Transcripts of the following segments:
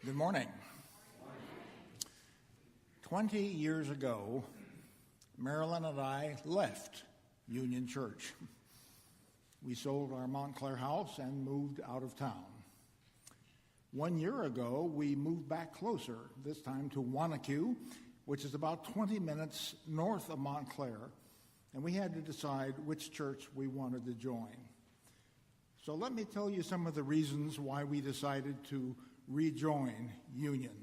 Good morning. 20 years ago, Marilyn and I left Union Church. We sold our Montclair house and moved out of town. 1 year ago, we moved back closer, this time to Wanacue, which is about 20 minutes north of Montclair, and we had to decide which church we wanted to join. So let me tell you some of the reasons why we decided to rejoin Union.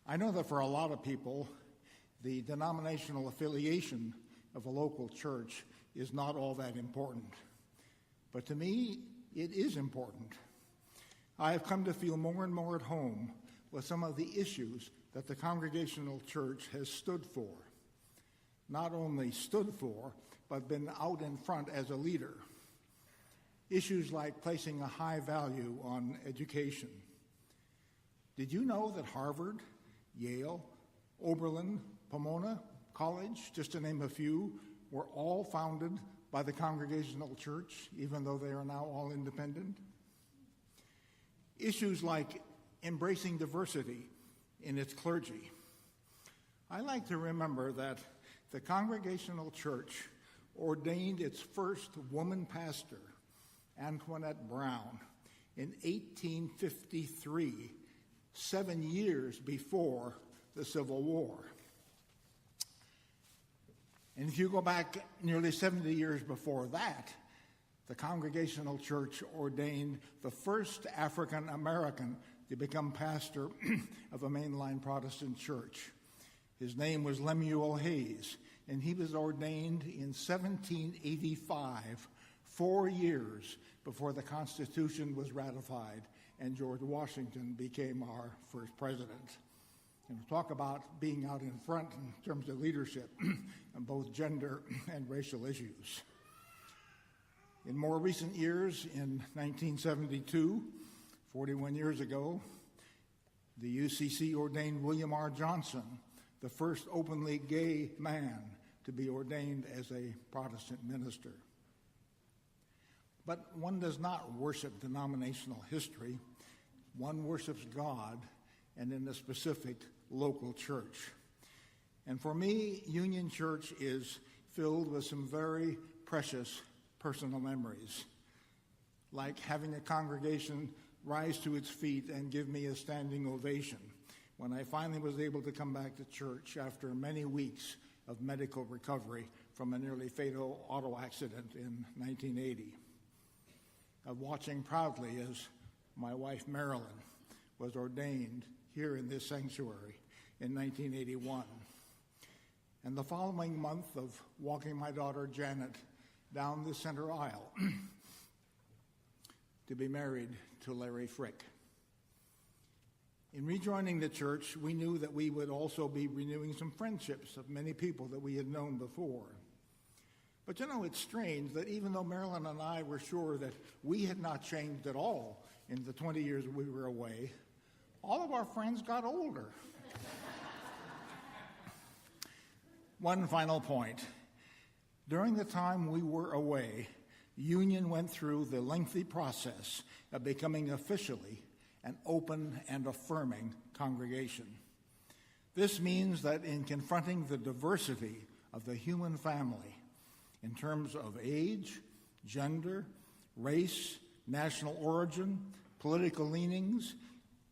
I know that for a lot of people, the denominational affiliation of a local church is not all that important. But to me, it is important. I have come to feel more and more at home with some of the issues that the Congregational Church has stood for. Not only stood for, but been out in front as a leader. Issues like placing a high value on education. Did you know that Harvard, Yale, Oberlin, Pomona College, just to name a few, were all founded by the Congregational Church, even though they are now all independent? Issues like embracing diversity in its clergy. I like to remember that the Congregational Church ordained its first woman pastor, Antoinette Brown, in 1853, 7 years before the Civil War. And if you go back nearly 70 years before that, the Congregational Church ordained the first African American to become pastor of a mainline Protestant church. His name was Lemuel Hayes, and he was ordained in 1785, 4 years before the Constitution was ratified and George Washington became our first president. And we'll talk about being out in front in terms of leadership on both gender and racial issues. In more recent years, in 1972, 41 years ago, the UCC ordained William R. Johnson, the first openly gay man to be ordained as a Protestant minister. But one does not worship denominational history. One worships God and in a specific local church. And for me, Union Church is filled with some very precious personal memories, like having a congregation rise to its feet and give me a standing ovation when I finally was able to come back to church after many weeks of medical recovery from a nearly fatal auto accident in 1980. Of watching proudly as my wife Marilyn was ordained here in this sanctuary in 1981. And the following month of walking my daughter Janet down the center aisle to be married to Larry Frick. In rejoining the church, we knew that we would also be renewing some friendships of many people that we had known before. But you know, it's strange that even though Marilyn and I were sure that we had not changed at all in the 20 years we were away, all of our friends got older. One final point. During the time we were away, Union went through the lengthy process of becoming officially an open and affirming congregation. This means that in confronting the diversity of the human family, in terms of age, gender, race, national origin, political leanings,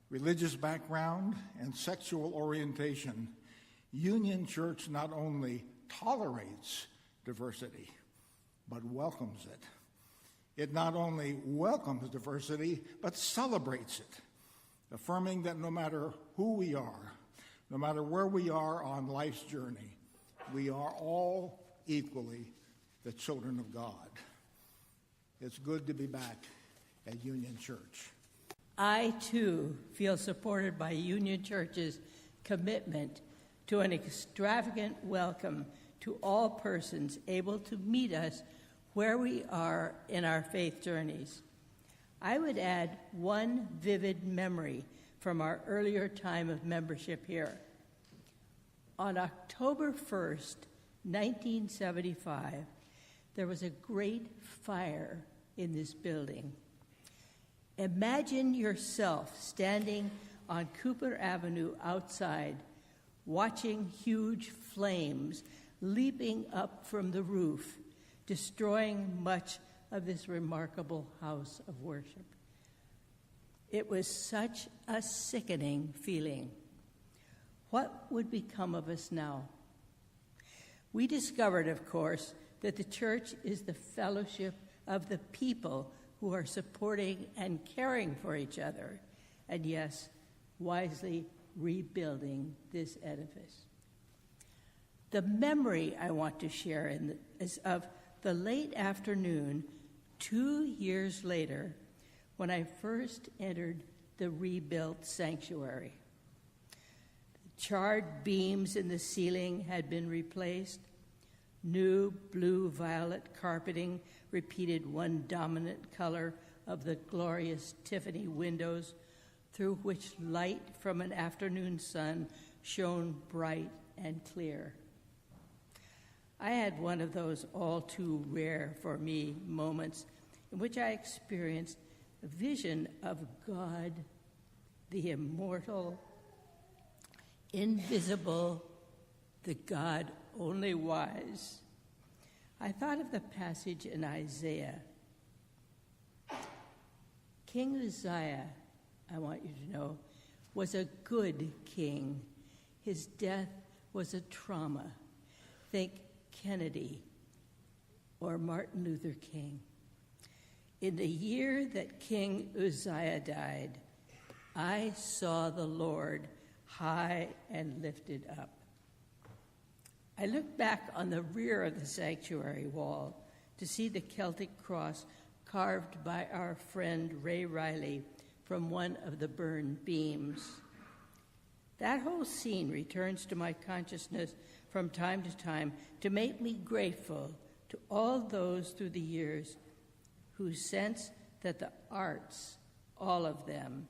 religious background, and sexual orientation, Union Church not only tolerates diversity, but welcomes it. It not only welcomes diversity, but celebrates it, affirming that no matter who we are, no matter where we are on life's journey, we are all equally the children of God. It's good to be back at Union Church. I, too, feel supported by Union Church's commitment to an extravagant welcome to all persons able to meet us where we are in our faith journeys. I would add one vivid memory from our earlier time of membership here. On October 1st, 1975, there was a great fire in this building. Imagine yourself standing on Cooper Avenue outside, watching huge flames leaping up from the roof, destroying much of this remarkable house of worship. It was such a sickening feeling. What would become of us now? We discovered, of course, that the church is the fellowship of the people who are supporting and caring for each other, and yes, wisely rebuilding this edifice. The memory I want to share is of the late afternoon 2 years later when I first entered the rebuilt sanctuary. The charred beams in the ceiling had been replaced. New blue-violet carpeting repeated one dominant color of the glorious Tiffany windows through which light from an afternoon sun shone bright and clear. I had one of those all too rare for me moments in which I experienced a vision of God, the immortal, invisible, the God only wise. I thought of the passage in Isaiah. King Uzziah, I want you to know, was a good king. His death was a trauma. Think Kennedy or Martin Luther King. In the year that King Uzziah died, I saw the Lord high and lifted up. I looked back on the rear of the sanctuary wall to see the Celtic cross carved by our friend Ray Riley from one of the burned beams. That whole scene returns to my consciousness from time to time to make me grateful to all those through the years who sense that the arts, all of them,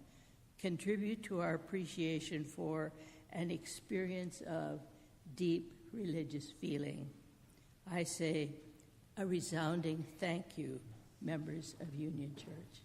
contribute to our appreciation for and experience of deep religious feeling. I say a resounding thank you, members of Union Church.